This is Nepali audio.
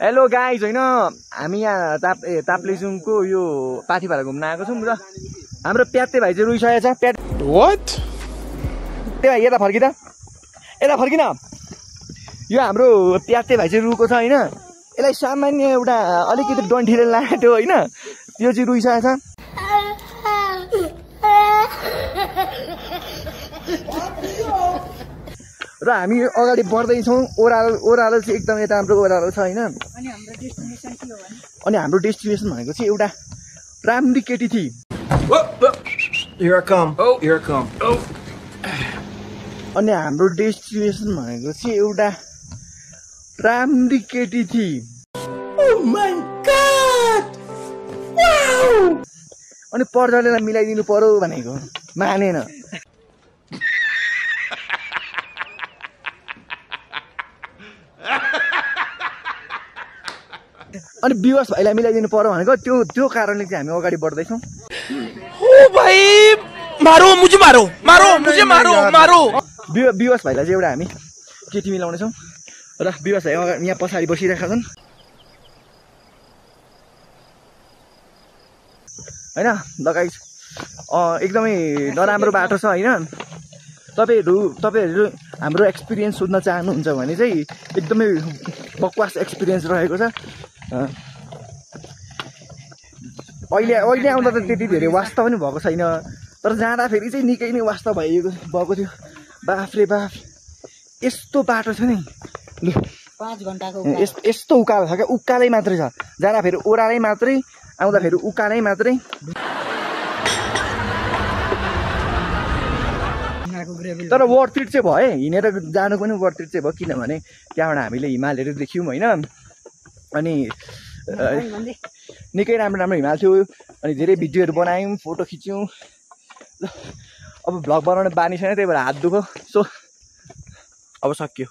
हेलो गाइज होइन हामी यहाँ ताप्लेजुङको यो पाथिभाडा घुम्न आएको छौँ र हाम्रो प्याते भाइ चाहिँ रुइसकेको छ। व्हाट त्यो भाइ यता फर्किन यो हाम्रो प्याते भाइ चाहिँ रुको छ होइन। यसलाई सामान्य एउटा अलिकति डन्ठीले लाग्यो होइन, त्यो चाहिँ रुइसकेको छ। र हामी अगाडि बढ्दैछौँ। ओह्रालो चाहिँ एकदम यता हाम्रो ओह्रालो छ होइन। अनि हाम्रो डेस्टिनेसन भनेको चाहिँ एउटा राम्री केटी थिई। अनि हाम्रो डेस्टिनेसन भनेको चाहिँ एउटा राम्री केटी थिई। अनि पर्जालेलाई मिलाइदिनु पर्यो भनेको मानेन। अनि विवश भाइलाई मिलाइदिनु पर्यो भनेको त्यो कारणले चाहिँ हामी अगाडि बढ्दैछौँ। ओ भाइ मारो मुझे मारो विवश भाइलाई चाहिँ एउटा हामी केटी मिलाउनेछौँ र विवश भाइ यहाँ पछाडि बसिरहेका छन् होइन। लगाइ एकदमै नराम्रो बाटो छ होइन। तपाईँहरू हाम्रो एक्सपिरियन्स सोध्न चाहनुहुन्छ भने चाहिँ एकदमै बकवास एक्सपिरियन्स रहेको छ। अहिले आउँदा त त्यति धेरै वास्ता पनि भएको छैन, तर जाँदाखेरि चाहिँ निकै नै वास्ता भएको थियो। बाफ रे बाफ, यस्तो बाटो छ नि, 5 घण्टाको यस्तो उकालो छ क्या, उकालै मात्रै छ। जाँदाखेरि ओह्रालै मात्रै, आउँदाखेरि उकालै मात्रै। तर वर्थ इट चाहिँ भयो, हिँडेर जानु पनि वर्थ इट चाहिँ भयो, किनभने त्यहाँबाट हामीले हिमालहरू देख्यौँ होइन। अनि निकै राम्रो हिमाल थियो। अनि धेरै भिडियोहरू बनायौँ, फोटो खिच्यौँ। अब भ्लग बनाउने बानी छैन, त्यही भएर हात दुख्यो। सो अब सकियो।